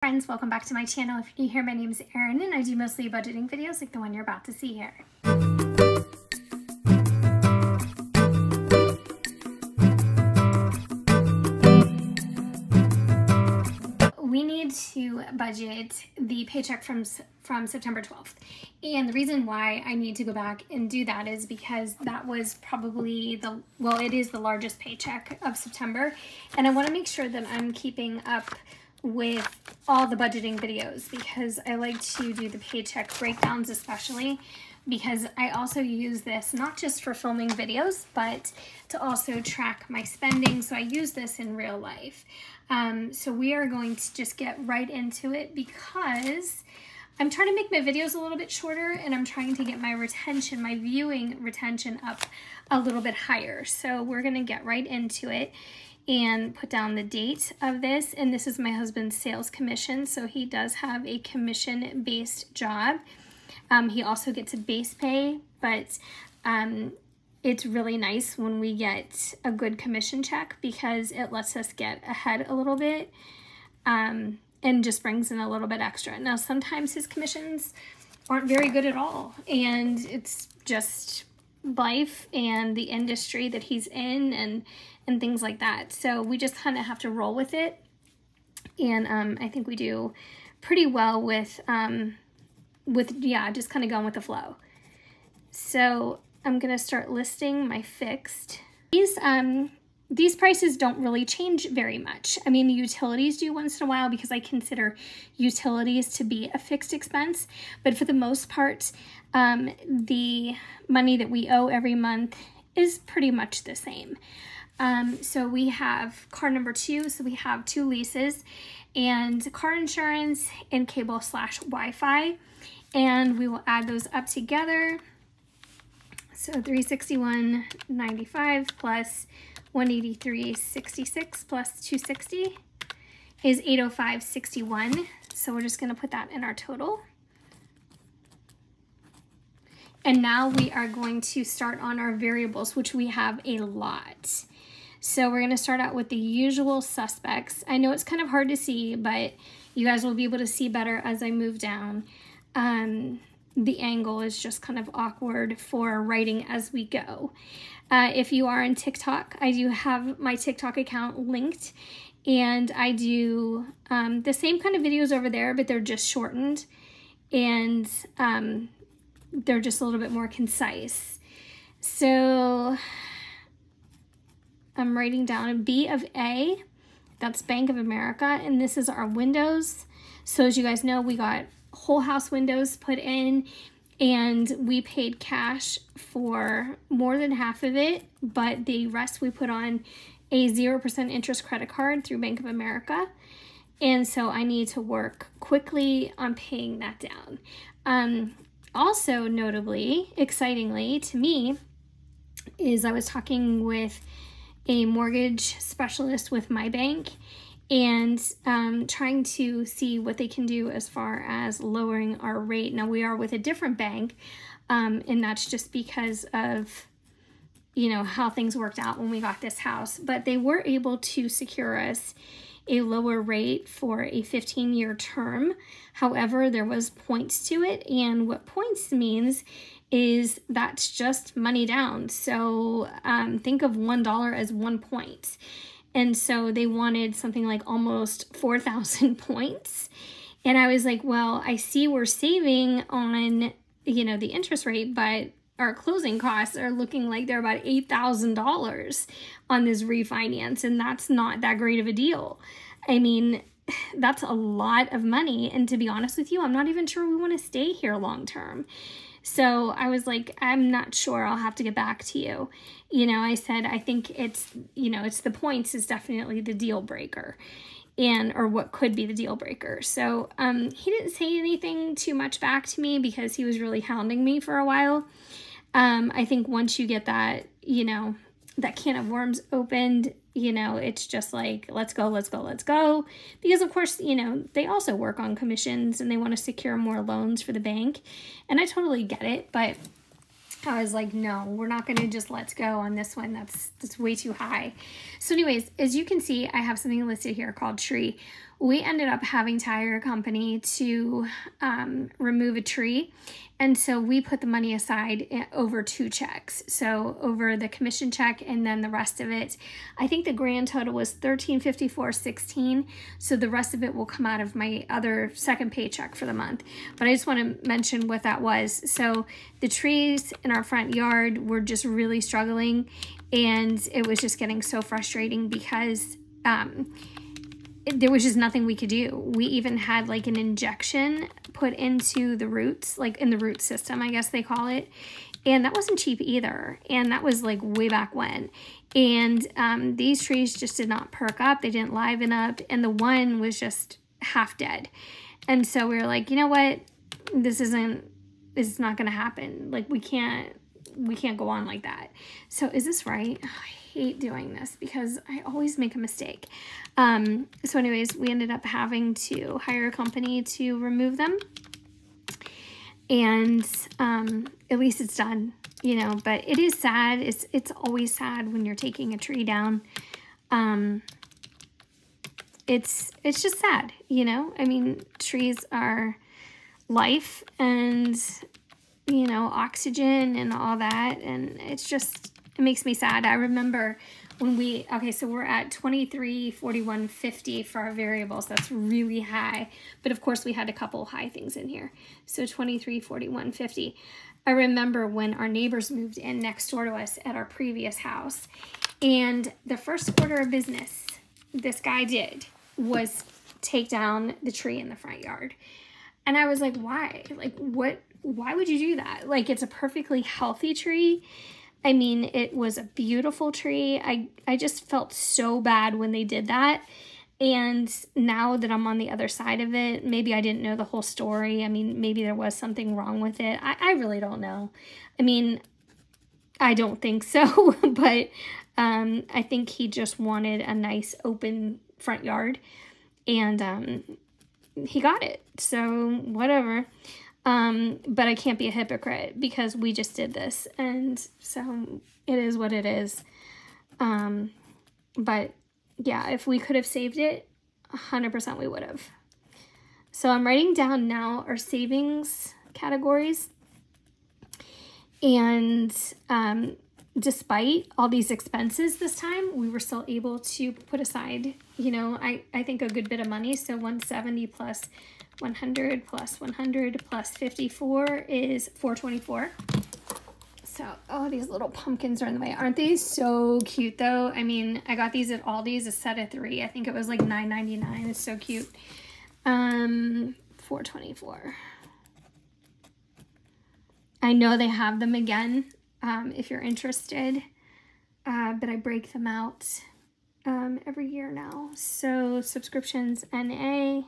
Friends, welcome back to my channel. If you're new here, my name is Erin and I do mostly budgeting videos like the one you're about to see here. We need to budget the paycheck from September 12th. And the reason why I need to go back and do that is because that was probably it is the largest paycheck of September. And I want to make sure that I'm keeping up with all the budgeting videos because I like to do the paycheck breakdowns, especially because I also use this not just for filming videos, but to also track my spending. So I use this in real life. So we are going to just get right into it because I'm trying to make my videos a little bit shorter and I'm trying to get my retention, my viewing retention up a little bit higher. So we're going to get right into it and put down the date of this. And this is my husband's sales commission. So he does have a commission-based job. He also gets a base pay, but it's really nice when we get a good commission check because it lets us get ahead a little bit and just brings in a little bit extra. Now, sometimes his commissions aren't very good at all, and it's just life and the industry that he's in and things like that. So we just kind of have to roll with it. And I think we do pretty well with just kind of going with the flow. So I'm going to start listing my fixed. These prices don't really change very much. I mean, the utilities do once in a while because I consider utilities to be a fixed expense. But for the most part, the money that we owe every month is pretty much the same. So we have car number 2. So we have 2 leases and car insurance and cable/Wi-Fi. And we will add those up together. So $361.95 plus $183.66 plus $260 is $805.61. So we're just going to put that in our total. And now we are going to start on our variables, which we have a lot. So we're going to start out with the usual suspects. I know it's kind of hard to see, but you guys will be able to see better as I move down. The angle is just kind of awkward for writing as we go. If you are on TikTok, I do have my TikTok account linked, and I do the same kind of videos over there, but they're just shortened, and they're just a little bit more concise. So I'm writing down B of A, that's Bank of America, and this is our windows. So as you guys know, we got whole house windows put in and we paid cash for more than half of it, but the rest we put on a 0% interest credit card through Bank of America. And so I need to work quickly on paying that down. Also notably, excitingly to me, is I was talking with a mortgage specialist with my bank and trying to see what they can do as far as lowering our rate. Now we are with a different bank, and that's just because of, you know, how things worked out when we got this house. But they were able to secure us a lower rate for a 15-year term. However, there was points to it, and what points means is that's just money down. So think of $1 as 1 point. And so they wanted something like almost 4,000 points. And I was like, well, I see we're saving on, you know, the interest rate, but our closing costs are looking like they're about $8,000 on this refinance. And that's not that great of a deal. I mean, that's a lot of money. And to be honest with you, I'm not even sure we want to stay here long term. So I was like, I'm not sure, I'll have to get back to you. You know, I said, I think it's, you know, it's the points is definitely the deal breaker or what could be the deal breaker. So he didn't say anything too much back to me because he was really hounding me for a while. I think once you get that, you know, that can of worms opened, you know, it's just like, let's go, let's go, let's go. Because of course, you know, they also work on commissions and they want to secure more loans for the bank. And I totally get it, but I was like, no, we're not going to just let's go on this one. That's way too high. So anyways, as you can see, I have something listed here called tree, we ended up having to hire a company to remove a tree. And so we put the money aside over 2 checks. So over the commission check and then the rest of it. I think the grand total was $1354.16. So the rest of it will come out of my other second paycheck for the month. But I just want to mention what that was. So the trees in our front yard were just really struggling. And it was just getting so frustrating because there was just nothing we could do. We even had like an injection put into the roots, like in the root system, I guess they call it. And that wasn't cheap either. And that was like way back when. And these trees just did not perk up. They didn't liven up. And the one was just half dead. And so we were like, you know what? This is not going to happen. Like we can't go on like that. So is this right? Oh, I hate doing this because I always make a mistake. So anyways, we ended up having to hire a company to remove them. And at least it's done, you know, but it is sad. It's always sad when you're taking a tree down. It's just sad, you know. I mean, trees are life and, you know, oxygen and all that, and it makes me sad. I remember when so we're at 2341.50 for our variables. That's really high, but of course we had a couple high things in here. So 2341.50. I remember when our neighbors moved in next door to us at our previous house, and the first order of business this guy did was take down the tree in the front yard. And I was like, why? Like, why would you do that? Like, it's a perfectly healthy tree. I mean, it was a beautiful tree. I just felt so bad when they did that. And now that I'm on the other side of it, maybe I didn't know the whole story. I mean, maybe there was something wrong with it. I really don't know. I mean, I don't think so, but I think he just wanted a nice open front yard, and he got it. So whatever. But I can't be a hypocrite because we just did this, and so it is what it is. But yeah, if we could have saved it, 100% we would have. So I'm writing down now our savings categories, and despite all these expenses this time, we were still able to put aside, you know, I think a good bit of money. So 170 plus 100 plus 100 plus 54 is 424. So, oh, these little pumpkins are in the way. Aren't they so cute though? I mean, I got these at Aldi's, a set of 3. I think it was like $9.99. It's so cute. 424. I know they have them again, if you're interested, but I break them out every year now. So subscriptions NA,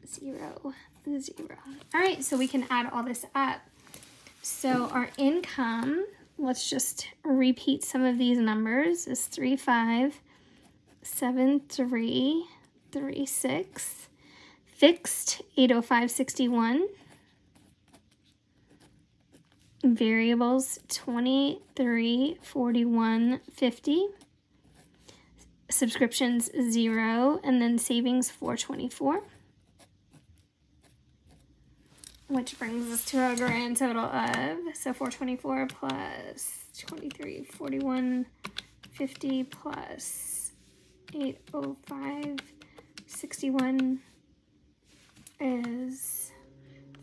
0, 0. All right, so we can add all this up. So our income, let's just repeat some of these numbers, is 357336, fixed 805.61, variables 2341.50, subscriptions 0, and then savings 424. Which brings us to a grand total of, so 424 plus 2341.50 plus 805.61 is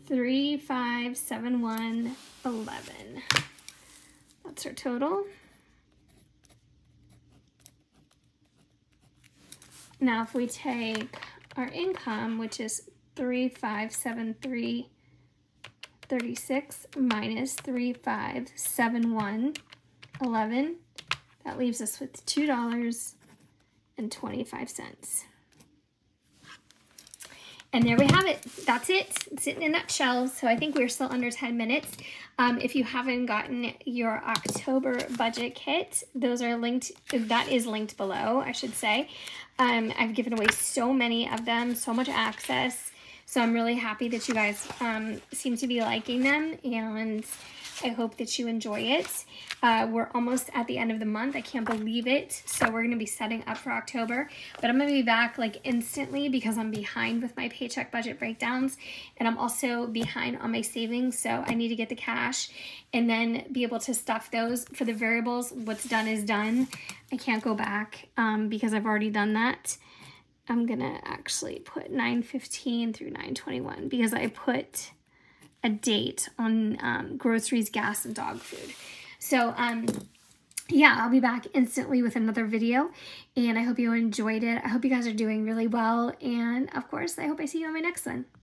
3571.11. That's our total. Now if we take our income, which is 3573.36 minus 3571.11, that leaves us with $2.25. And there we have it. That's it. It's in a nutshell. So I think we're still under 10 minutes. If you haven't gotten your October budget kit, those are linked. That is linked below, I should say. I've given away so many of them, so much access. So I'm really happy that you guys seem to be liking them, and I hope that you enjoy it. We're almost at the end of the month. I can't believe it. So we're going to be setting up for October, but I'm going to be back like instantly because I'm behind with my paycheck budget breakdowns, and I'm also behind on my savings. So I need to get the cash and then be able to stuff those for the variables. What's done is done. I can't go back because I've already done that. I'm going to actually put 9/15 through 9/21 because I put a date on groceries, gas, and dog food. So yeah, I'll be back instantly with another video, and I hope you enjoyed it. I hope you guys are doing really well, and of course, I hope I see you on my next one.